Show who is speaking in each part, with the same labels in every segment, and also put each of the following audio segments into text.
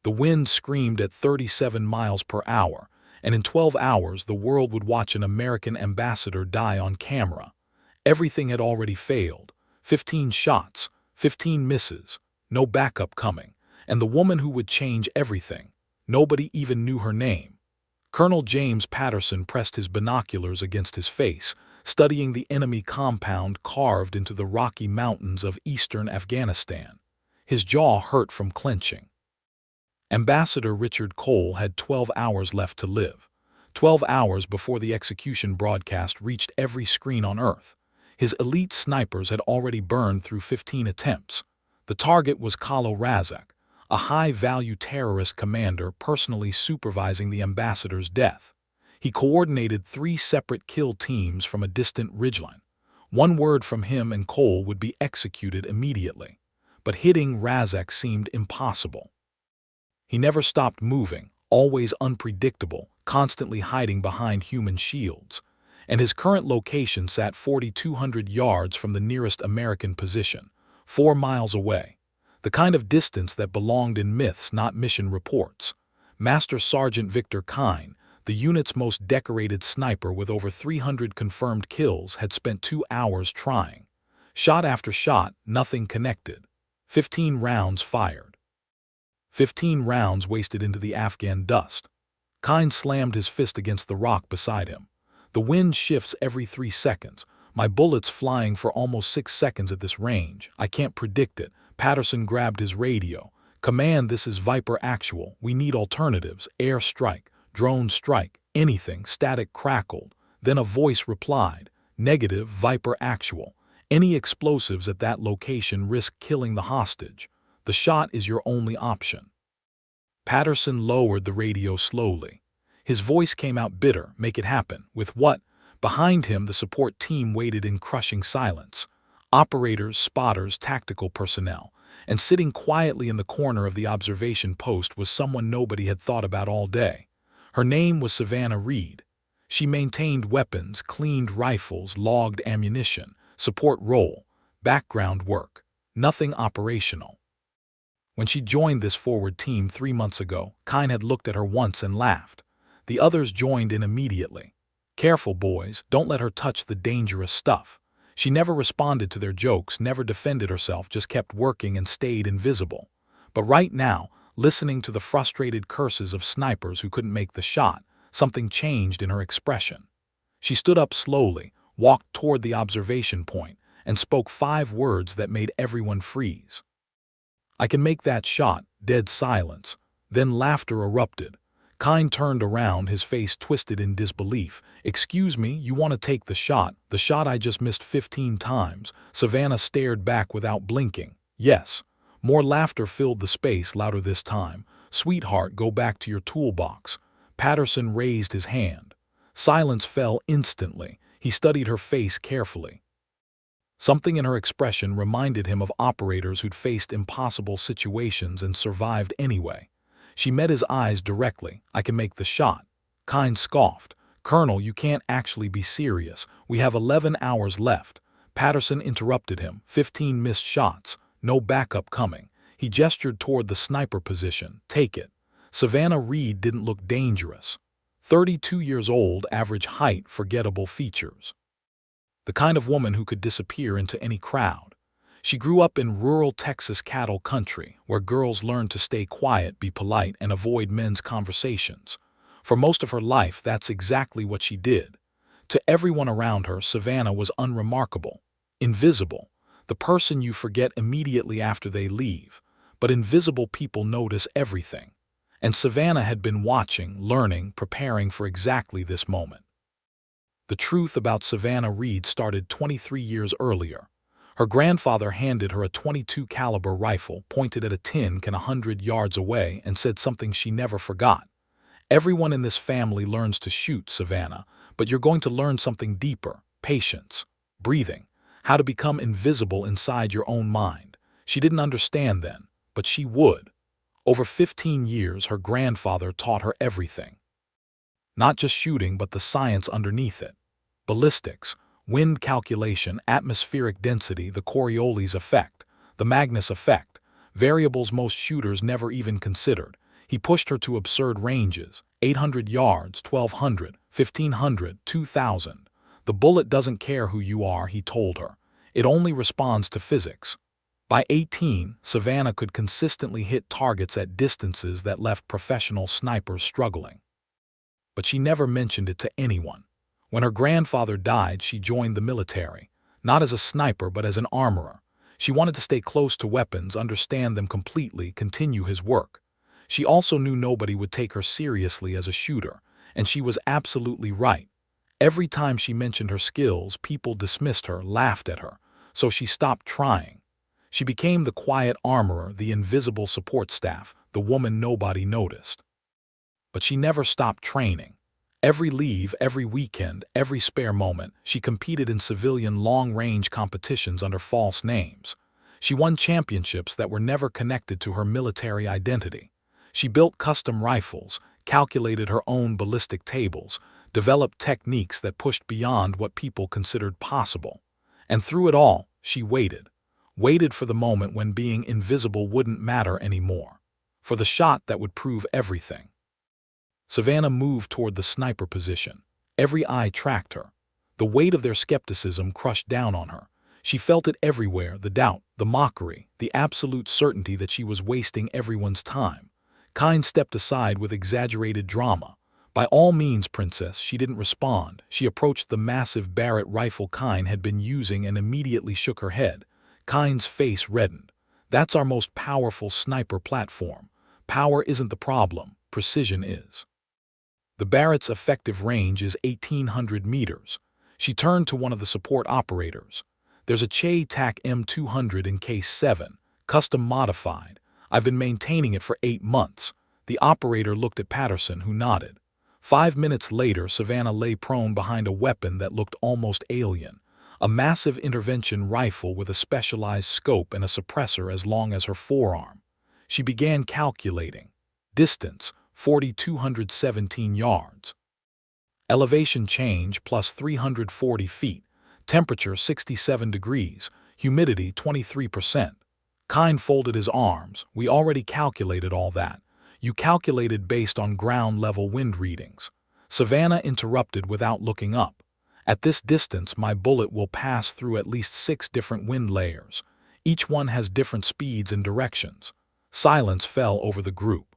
Speaker 1: The wind screamed at 37 miles per hour, and in 12 hours the world would watch an American ambassador die on camera. Everything had already failed. 15 shots, 15 misses, no backup coming, and the woman who would change everything. Nobody even knew her name. Colonel James Patterson pressed his binoculars against his face, studying the enemy compound carved into the Rocky Mountains of eastern Afghanistan. His jaw hurt from clenching. Ambassador Richard Cole had 12 hours left to live. 12 hours before the execution broadcast reached every screen on Earth. His elite snipers had already burned through 15 attempts. The target was Kalo Razak, a high-value terrorist commander personally supervising the ambassador's death. He coordinated 3 separate kill teams from a distant ridgeline. One word from him and Cole would be executed immediately. But hitting Razak seemed impossible. He never stopped moving, always unpredictable, constantly hiding behind human shields. And his current location sat 4,200 yards from the nearest American position, 4 miles away. The kind of distance that belonged in myths, not mission reports. Master Sergeant Victor Kine, the unit's most decorated sniper with over 300 confirmed kills, had spent 2 hours trying. Shot after shot, nothing connected. 15 rounds fired. 15 rounds wasted into the Afghan dust. Kine slammed his fist against the rock beside him. The wind shifts every 3 seconds. My bullet's flying for almost 6 seconds at this range. I can't predict it. Patterson grabbed his radio. Command, this is Viper Actual. We need alternatives. Air strike, drone strike, anything. Static crackled. Then a voice replied. Negative, Viper Actual. Any explosives at that location risk killing the hostage. The shot is your only option. Patterson lowered the radio slowly. His voice came out bitter. Make it happen. With what? Behind him, the support team waited in crushing silence. Operators, spotters, tactical personnel. And sitting quietly in the corner of the observation post was someone nobody had thought about all day. Her name was Savannah Reed. She maintained weapons, cleaned rifles, logged ammunition, support role, background work. Nothing operational. When she joined this forward team 3 months ago, Kine had looked at her once and laughed. The others joined in immediately. Careful, boys, don't let her touch the dangerous stuff. She never responded to their jokes, never defended herself, just kept working and stayed invisible. But right now, listening to the frustrated curses of snipers who couldn't make the shot, something changed in her expression. She stood up slowly, walked toward the observation point, and spoke 5 words that made everyone freeze. I can make that shot. Dead silence. Then laughter erupted. Kine turned around, his face twisted in disbelief. Excuse me, you want to take the shot? The shot I just missed 15 times. Savannah stared back without blinking. Yes. More laughter filled the space, louder this time. Sweetheart, go back to your toolbox. Patterson raised his hand. Silence fell instantly. He studied her face carefully. Something in her expression reminded him of operators who'd faced impossible situations and survived anyway. She met his eyes directly. I can make the shot. Kine scoffed. Colonel, you can't actually be serious. We have 11 hours left. Patterson interrupted him. 15 missed shots. No backup coming. He gestured toward the sniper position. Take it. Savannah Reed didn't look dangerous. 32 years old, average height, forgettable features. The kind of woman who could disappear into any crowd. She grew up in rural Texas cattle country, where girls learned to stay quiet, be polite, and avoid men's conversations. For most of her life, that's exactly what she did. To everyone around her, Savannah was unremarkable, invisible, the person you forget immediately after they leave. But invisible people notice everything. And Savannah had been watching, learning, preparing for exactly this moment. The truth about Savannah Reed started 23 years earlier. Her grandfather handed her a .22 caliber rifle, pointed at a tin can 100 yards away, and said something she never forgot. Everyone in this family learns to shoot, Savannah, but you're going to learn something deeper. Patience, breathing, how to become invisible inside your own mind. She didn't understand then, but she would. Over 15 years, her grandfather taught her everything. Not just shooting, but the science underneath it. Ballistics, wind calculation, atmospheric density, the Coriolis effect, the Magnus effect, variables most shooters never even considered. He pushed her to absurd ranges, 800 yards, 1200, 1500, 2000. The bullet doesn't care who you are, he told her. It only responds to physics. By 18, Savannah could consistently hit targets at distances that left professional snipers struggling. But she never mentioned it to anyone. When her grandfather died, she joined the military, not as a sniper but as an armorer. She wanted to stay close to weapons, understand them completely, continue his work. She also knew nobody would take her seriously as a shooter, and she was absolutely right. Every time she mentioned her skills, people dismissed her, laughed at her, so she stopped trying. She became the quiet armorer, the invisible support staff, the woman nobody noticed. But she never stopped training. Every leave, every weekend, every spare moment, she competed in civilian long-range competitions under false names. She won championships that were never connected to her military identity. She built custom rifles, calculated her own ballistic tables, developed techniques that pushed beyond what people considered possible. And through it all, she waited for the moment when being invisible wouldn't matter anymore, for the shot that would prove everything. Savannah moved toward the sniper position. Every eye tracked her. The weight of their skepticism crushed down on her. She felt it everywhere, the doubt, the mockery, the absolute certainty that she was wasting everyone's time. Kine stepped aside with exaggerated drama. By all means, princess, she didn't respond. She approached the massive Barrett rifle Kine had been using and immediately shook her head. Kine's face reddened. That's our most powerful sniper platform. Power isn't the problem, precision is. The Barrett's effective range is 1,800 meters. She turned to one of the support operators. There's a Che-Tak M200 in Case 7, custom modified. I've been maintaining it for 8 months. The operator looked at Patterson, who nodded. 5 minutes later, Savannah lay prone behind a weapon that looked almost alien. A massive intervention rifle with a specialized scope and a suppressor as long as her forearm. She began calculating. Distance, 4,217 yards. Elevation change plus 340 feet. Temperature 67 degrees. Humidity 23%. Kine folded his arms. We already calculated all that. You calculated based on ground-level wind readings. Savannah interrupted without looking up. At this distance, my bullet will pass through at least 6 different wind layers. Each one has different speeds and directions. Silence fell over the group.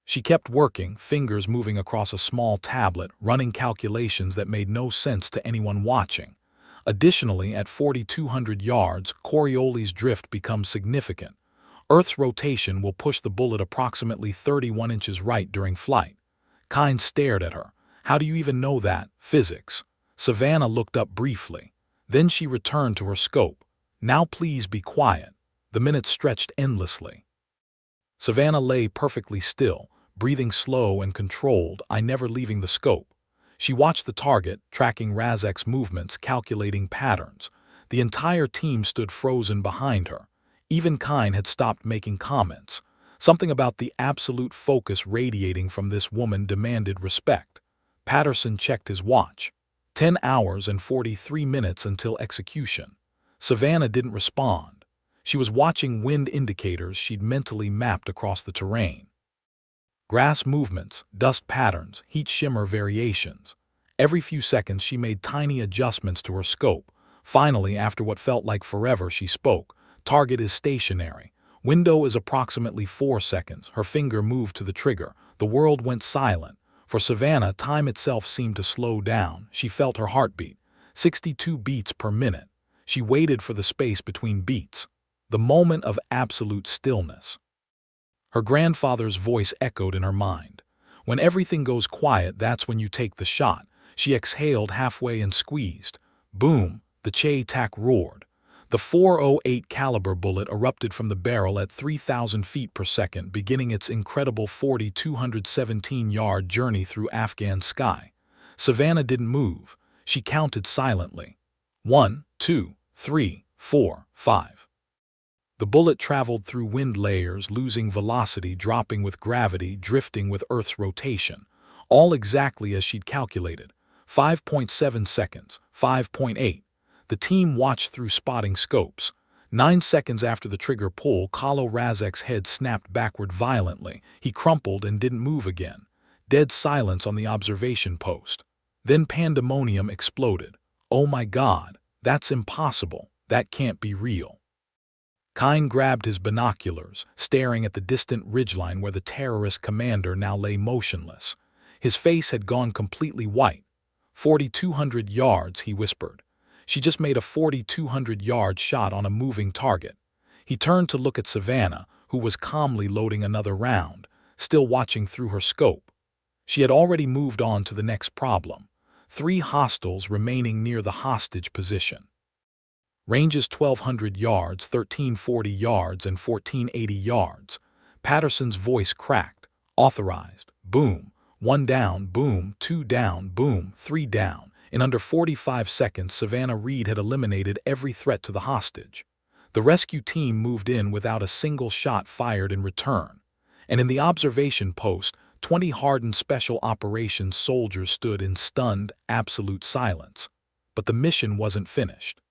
Speaker 1: She kept working, fingers moving across a small tablet, running calculations that made no sense to anyone watching. Additionally, at 4,200 yards, Coriolis's drift becomes significant. Earth's rotation will push the bullet approximately 31 inches right during flight. Kine stared at her. How do you even know that? Physics. Savannah looked up briefly. Then she returned to her scope. Now please be quiet. The minutes stretched endlessly. Savannah lay perfectly still, breathing slow and controlled, never leaving the scope. She watched the target, tracking Razek's movements, calculating patterns. The entire team stood frozen behind her. Even Kine had stopped making comments. Something about the absolute focus radiating from this woman demanded respect. Patterson checked his watch. 10 hours and 43 minutes until execution. Savannah didn't respond. She was watching wind indicators she'd mentally mapped across the terrain. Grass movements, dust patterns, heat shimmer variations. Every few seconds she made tiny adjustments to her scope. Finally, after what felt like forever, she spoke. Target is stationary. Window is approximately 4 seconds. Her finger moved to the trigger. The world went silent. For Savannah, time itself seemed to slow down. She felt her heartbeat. 62 beats per minute. She waited for the space between beats. The moment of absolute stillness. Her grandfather's voice echoed in her mind. When everything goes quiet, that's when you take the shot. She exhaled halfway and squeezed. Boom! The Che-Tak roared. The .408 caliber bullet erupted from the barrel at 3,000 feet per second, beginning its incredible 4,217-yard journey through Afghan sky. Savannah didn't move. She counted silently. 1, 2, 3, 4, 5. The bullet traveled through wind layers, losing velocity, dropping with gravity, drifting with Earth's rotation. All exactly as she'd calculated. 5.7 seconds, 5.8. The team watched through spotting scopes. 9 seconds after the trigger pull, Kalo Razek's head snapped backward violently. He crumpled and didn't move again. Dead silence on the observation post. Then pandemonium exploded. "Oh my God, that's impossible. That can't be real." Kine grabbed his binoculars, staring at the distant ridgeline where the terrorist commander now lay motionless. His face had gone completely white. 4,200 yards, he whispered. She just made a 4,200-yard shot on a moving target. He turned to look at Savannah, who was calmly loading another round, still watching through her scope. She had already moved on to the next problem. 3 hostiles remaining near the hostage position. Ranges 1,200 yards, 1,340 yards, and 1,480 yards. Patterson's voice cracked. Authorized. Boom. 1 down, boom, 2 down, boom, 3 down. In under 45 seconds, Savannah Reed had eliminated every threat to the hostage. The rescue team moved in without a single shot fired in return. And in the observation post, 20 hardened Special Operations soldiers stood in stunned, absolute silence. But the mission wasn't finished.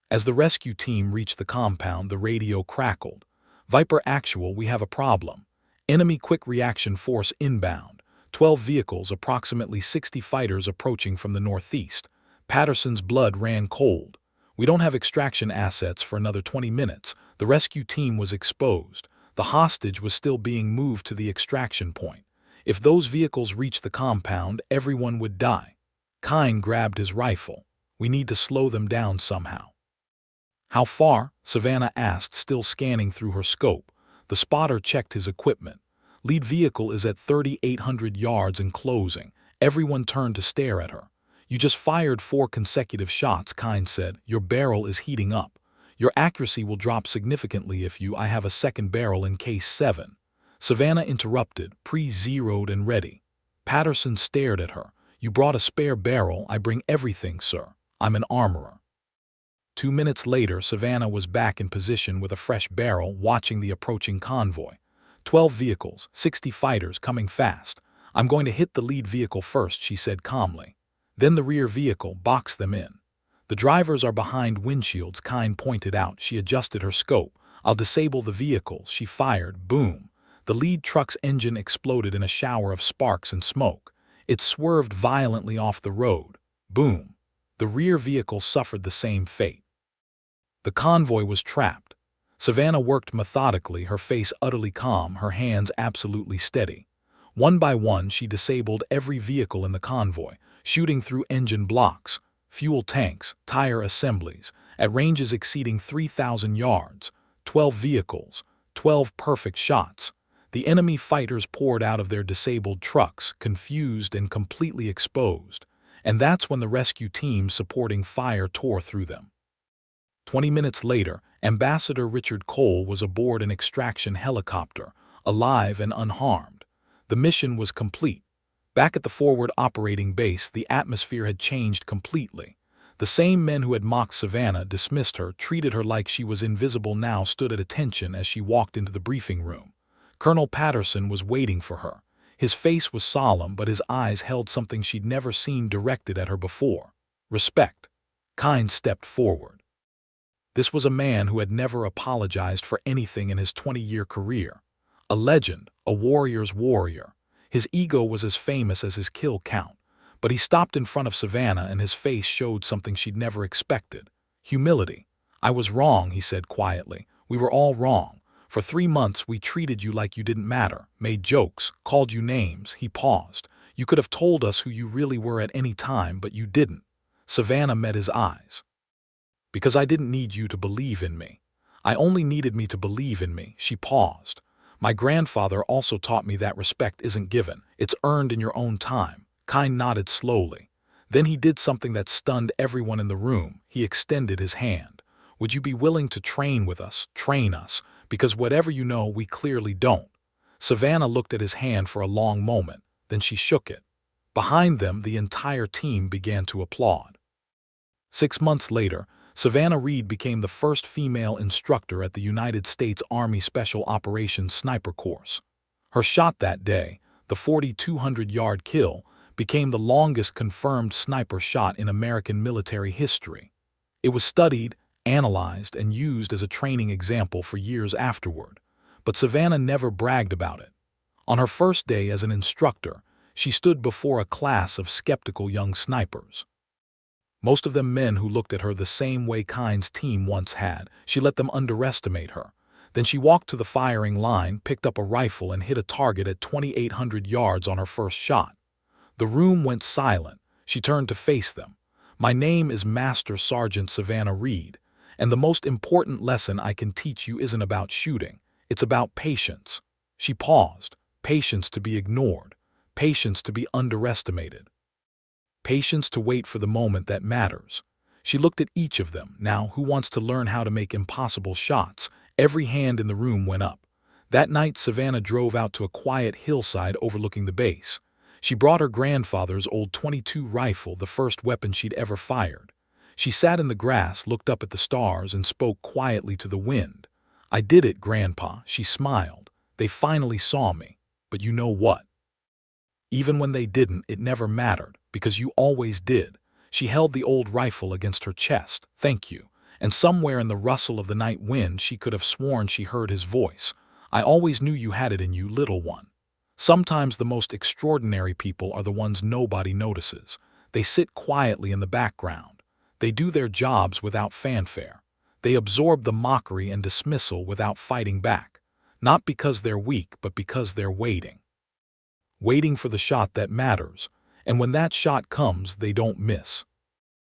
Speaker 1: As the rescue team reached the compound, the radio crackled. "Viper Actual, we have a problem. Enemy Quick Reaction Force inbound. 12 vehicles, approximately 60 fighters approaching from the northeast." Patterson's blood ran cold. "We don't have extraction assets for another 20 minutes. The rescue team was exposed. The hostage was still being moved to the extraction point. If those vehicles reached the compound, everyone would die." Kine grabbed his rifle. "We need to slow them down somehow." "How far?" Savannah asked, still scanning through her scope. The spotter checked his equipment. "Lead vehicle is at 3,800 yards and closing." Everyone turned to stare at her. "You just fired 4 consecutive shots," Kine said. "Your barrel is heating up. Your accuracy will drop significantly if I have a second barrel in case 7. Savannah interrupted, pre-zeroed and ready. Patterson stared at her. "You brought a spare barrel." "I bring everything, sir. I'm an armorer." 2 minutes later, Savannah was back in position with a fresh barrel, watching the approaching convoy. 12 vehicles, 60 fighters coming fast. "I'm going to hit the lead vehicle first," she said calmly. "Then the rear vehicle, box them in." "The drivers are behind windshields," Kine pointed out. She adjusted her scope. "I'll disable the vehicles." She fired. Boom. The lead truck's engine exploded in a shower of sparks and smoke. It swerved violently off the road. Boom. The rear vehicle suffered the same fate. The convoy was trapped. Savannah worked methodically, her face utterly calm, her hands absolutely steady. One by one, she disabled every vehicle in the convoy, shooting through engine blocks, fuel tanks, tire assemblies, at ranges exceeding 3,000 yards. 12 vehicles, 12 perfect shots. The enemy fighters poured out of their disabled trucks, confused and completely exposed. And that's when the rescue team supporting fire tore through them. 20 minutes later, Ambassador Richard Cole was aboard an extraction helicopter, alive and unharmed. The mission was complete. Back at the forward operating base, the atmosphere had changed completely. The same men who had mocked Savannah, dismissed her, treated her like she was invisible, now stood at attention as she walked into the briefing room. Colonel Patterson was waiting for her. His face was solemn, but his eyes held something she'd never seen directed at her before. Respect. Kine stepped forward. This was a man who had never apologized for anything in his 20-year career. A legend, a warrior's warrior. His ego was as famous as his kill count. But he stopped in front of Savannah and his face showed something she'd never expected. Humility. "I was wrong," he said quietly. "We were all wrong. For 3 months we treated you like you didn't matter, made jokes, called you names." He paused. "You could have told us who you really were at any time, but you didn't." Savannah met his eyes. "Because I didn't need you to believe in me. I only needed me to believe in me." She paused. "My grandfather also taught me that respect isn't given, it's earned in your own time." Kine nodded slowly. Then he did something that stunned everyone in the room. He extended his hand. "Would you be willing to train with us, train us? Because whatever you know, we clearly don't." Savannah looked at his hand for a long moment, then she shook it. Behind them, the entire team began to applaud. 6 months later, Savannah Reed became the first female instructor at the United States Army Special Operations Sniper Course. Her shot that day, the 4,200-yard kill, became the longest confirmed sniper shot in American military history. It was studied, analyzed, and used as a training example for years afterward. But Savannah never bragged about it. On her first day as an instructor, she stood before a class of skeptical young snipers. Most of them men who looked at her the same way Kine's team once had. She let them underestimate her. Then she walked to the firing line, picked up a rifle, and hit a target at 2,800 yards on her first shot. The room went silent. She turned to face them. "My name is Master Sergeant Savannah Reed, and the most important lesson I can teach you isn't about shooting. It's about patience." She paused. Patience to be ignored. Patience to be underestimated. Patience to wait for the moment that matters. She looked at each of them. "Now, who wants to learn how to make impossible shots?" Every hand in the room went up. That night, Savannah drove out to a quiet hillside overlooking the base. She brought her grandfather's old .22 rifle, the first weapon she'd ever fired. She sat in the grass, looked up at the stars, and spoke quietly to the wind. "I did it, Grandpa," she smiled. "They finally saw me. But you know what? Even when they didn't, it never mattered, because you always did." She held the old rifle against her chest. "Thank you." And somewhere in the rustle of the night wind, she could have sworn she heard his voice. "I always knew you had it in you, little one." Sometimes the most extraordinary people are the ones nobody notices. They sit quietly in the background. They do their jobs without fanfare. They absorb the mockery and dismissal without fighting back. Not because they're weak, but because they're waiting. Waiting for the shot that matters. And when that shot comes, they don't miss.